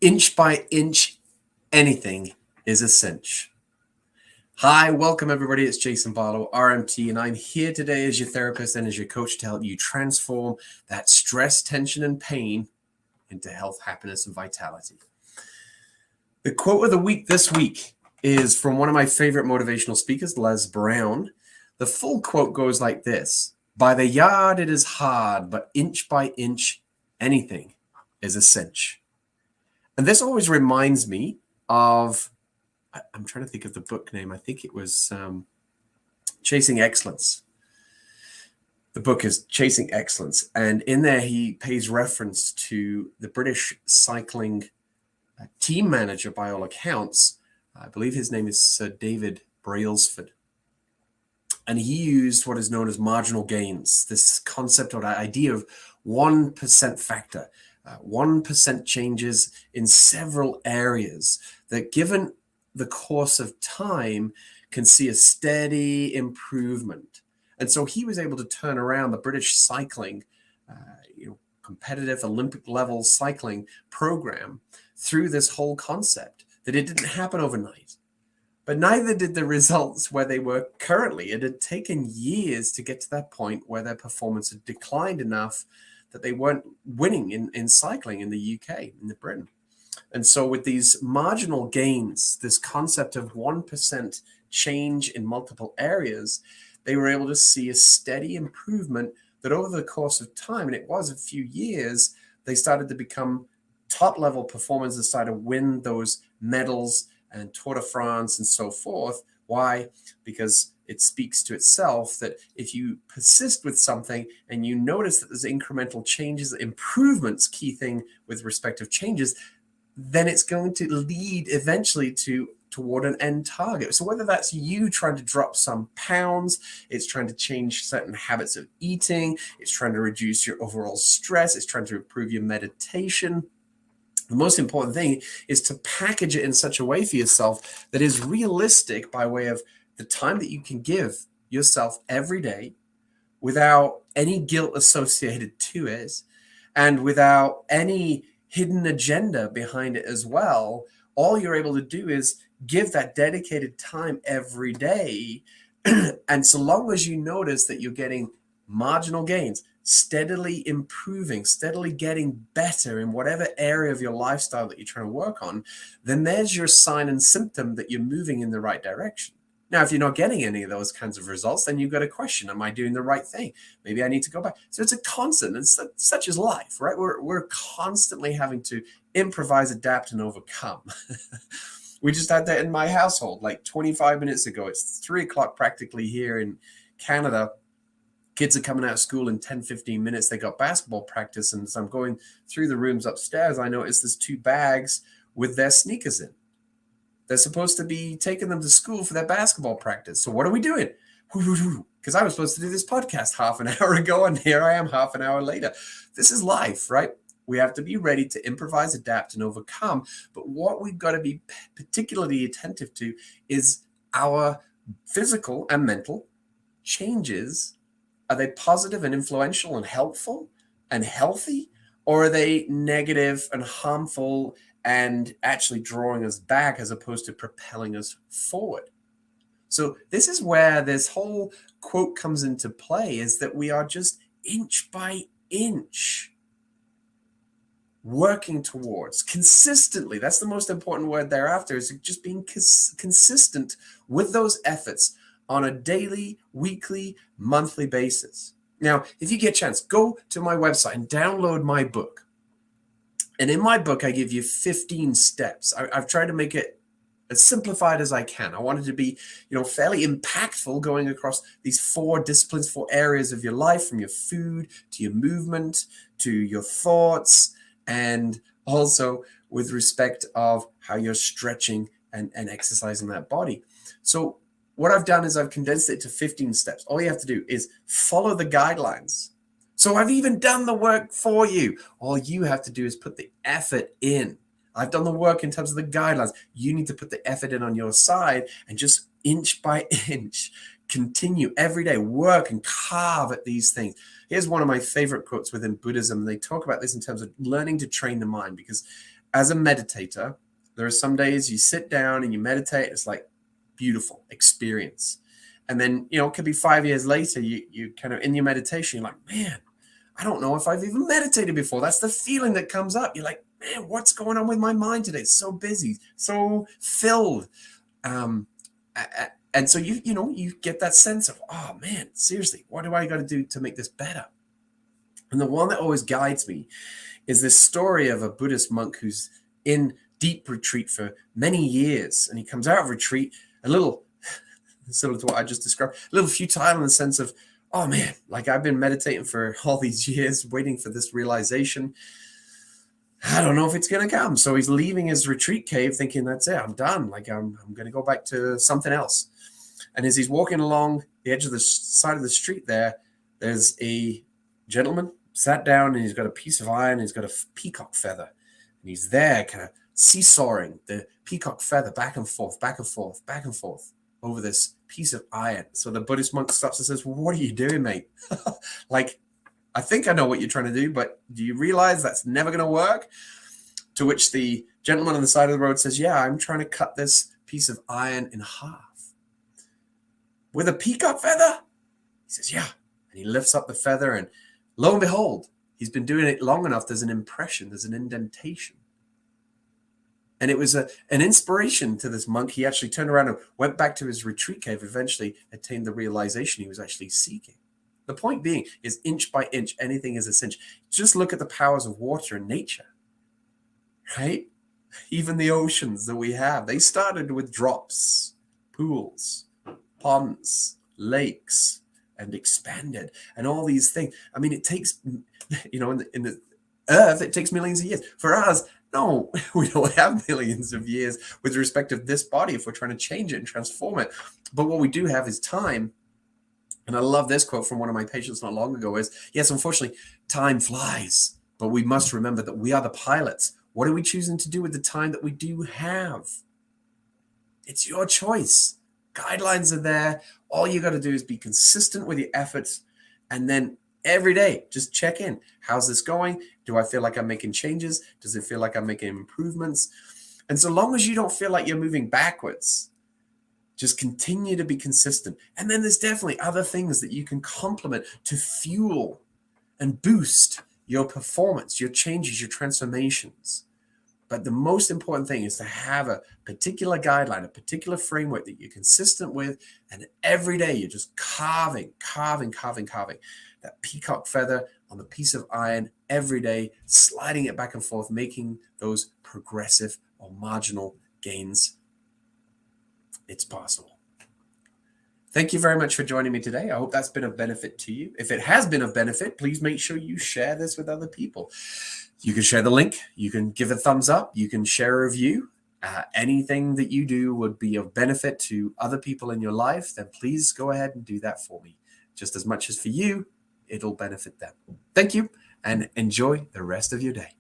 Inch by inch, anything is a cinch. Hi, welcome everybody. It's Jason Barlow, RMT, and I'm here today as your therapist and as your coach to help you transform that stress, tension, and pain into health, happiness, and vitality. The quote of the week this week is from one of my favorite motivational speakers, Les Brown. The full quote goes like this: "By the yard it is hard, but inch by inch, anything is a cinch." And this always reminds me of, I'm trying to think of the book name. I think it was Chasing Excellence. The book is Chasing Excellence. And in there, he pays reference to the British cycling team manager, by all accounts. I believe his name is Sir Dave Brailsford. And he used what is known as marginal gains, this concept or idea of 1% factor. 1% changes in several areas that, given the course of time, can see a steady improvement. And so he was able to turn around the British cycling, competitive Olympic level cycling program through this whole concept, that it didn't happen overnight. But neither did the results where they were currently. It had taken years to get to that point where their performance had declined enough that they weren't winning in cycling in the UK, in Britain. And so with these marginal gains, this concept of 1% change in multiple areas, they were able to see a steady improvement that over the course of time, and it was a few years, they started to become top-level performers that started to win those medals and Tour de France and so forth. Why? Because it speaks to itself that if you persist with something and you notice that there's incremental changes, improvements, key thing with respect of changes, then it's going to lead eventually toward an end target. So whether that's you trying to drop some pounds, it's trying to change certain habits of eating, it's trying to reduce your overall stress, it's trying to improve your meditation. The most important thing is to package it in such a way for yourself that is realistic by way of the time that you can give yourself every day without any guilt associated to it and without any hidden agenda behind it as well. All you're able to do is give that dedicated time every day. And so long as you notice that you're getting marginal gains, steadily improving, steadily getting better in whatever area of your lifestyle that you're trying to work on, then there's your sign and symptom that you're moving in the right direction. Now, if you're not getting any of those kinds of results, then you've got to question, am I doing the right thing? Maybe I need to go back. So it's a constant, and such is life, right? We're constantly having to improvise, adapt, and overcome. We just had that in my household like 25 minutes ago. It's 3 o'clock practically here in Canada. Kids are coming out of school in 10, 15 minutes. They got basketball practice. And as I'm going through the rooms upstairs, I notice there's 2 bags with their sneakers in. They're supposed to be taking them to school for their basketball practice. So what are we doing? Because I was supposed to do this podcast half an hour ago, and here I am half an hour later. This is life, right? We have to be ready to improvise, adapt, and overcome. But what we've got to be particularly attentive to is our physical and mental changes. Are they positive and influential and helpful and healthy? Or are they negative and harmful and actually drawing us back as opposed to propelling us forward? So this is where this whole quote comes into play, is that we are just inch by inch working towards consistently. That's the most important word thereafter, is just being consistent with those efforts on a daily, weekly, monthly basis. Now, if you get a chance, go to my website and download my book. And in my book, I give you 15 steps. I've tried to make it as simplified as I can. I wanted to be, fairly impactful, going across these 4 disciplines, 4 areas of your life, from your food to your movement to your thoughts, and also with respect of how you're stretching and exercising that body. So what I've done is I've condensed it to 15 steps. All you have to do is follow the guidelines. So I've even done the work for you. All you have to do is put the effort in. I've done the work in terms of the guidelines. You need to put the effort in on your side and just inch by inch, continue every day, work and carve at these things. Here's one of my favorite quotes within Buddhism. They talk about this in terms of learning to train the mind, because as a meditator, there are some days you sit down and you meditate. It's like beautiful experience. And then, it could be 5 years later, you kind of in your meditation, you're like, man, I don't know if I've even meditated before. That's the feeling that comes up. You're like, man, what's going on with my mind today? It's so busy, so filled. And so you get that sense of, oh man, seriously, what do I got to do to make this better? And the one that always guides me is this story of a Buddhist monk who's in deep retreat for many years. And he comes out of retreat a little similar to what I just described, a little futile in the sense of, oh man, like I've been meditating for all these years, waiting for this realization. I don't know if it's going to come. So he's leaving his retreat cave thinking, that's it, I'm done. Like I'm going to go back to something else. And as he's walking along the edge of the side of the street there's a gentleman sat down, and he's got a piece of iron, and he's got a peacock feather. And he's there kind of seesawing the peacock feather back and forth, back and forth, back and forth over this piece of iron. So the Buddhist monk stops and says, well, what are you doing, mate? Like, I think I know what you're trying to do, but do you realize that's never going to work? To which the gentleman on the side of the road says, yeah, I'm trying to cut this piece of iron in half. With a peacock feather? He says, yeah. And he lifts up the feather, and lo and behold, he's been doing it long enough. There's an impression, there's an indentation. And it was an inspiration to this monk. He actually turned around and went back to his retreat cave, eventually attained the realization he was actually seeking. The point being is inch by inch, anything is a cinch. Just look at the powers of water and nature, right? Even the oceans that we have, they started with drops, pools, ponds, lakes, and expanded, and all these things. I mean, it takes, in the earth, it takes millions of years. For us, no, we don't have millions of years with respect to this body if we're trying to change it and transform it. But what we do have is time. And I love this quote from one of my patients not long ago is, yes, unfortunately, time flies, but we must remember that we are the pilots. What are we choosing to do with the time that we do have? It's your choice. Guidelines are there. All you got to do is be consistent with your efforts. And then every day, just check in. How's this going? Do I feel like I'm making changes? Does it feel like I'm making improvements? And so long as you don't feel like you're moving backwards, just continue to be consistent. And then there's definitely other things that you can complement to fuel and boost your performance, your changes, your transformations. But the most important thing is to have a particular guideline, a particular framework that you're consistent with. And every day you're just carving that peacock feather on the piece of iron every day, sliding it back and forth, making those progressive or marginal gains. It's possible. Thank you very much for joining me today. I hope that's been of benefit to you. If it has been of benefit, please make sure you share this with other people. You can share the link. You can give a thumbs up. You can share a review. Anything that you do would be of benefit to other people in your life, then please go ahead and do that for me. Just as much as for you, it'll benefit them. Thank you, and enjoy the rest of your day.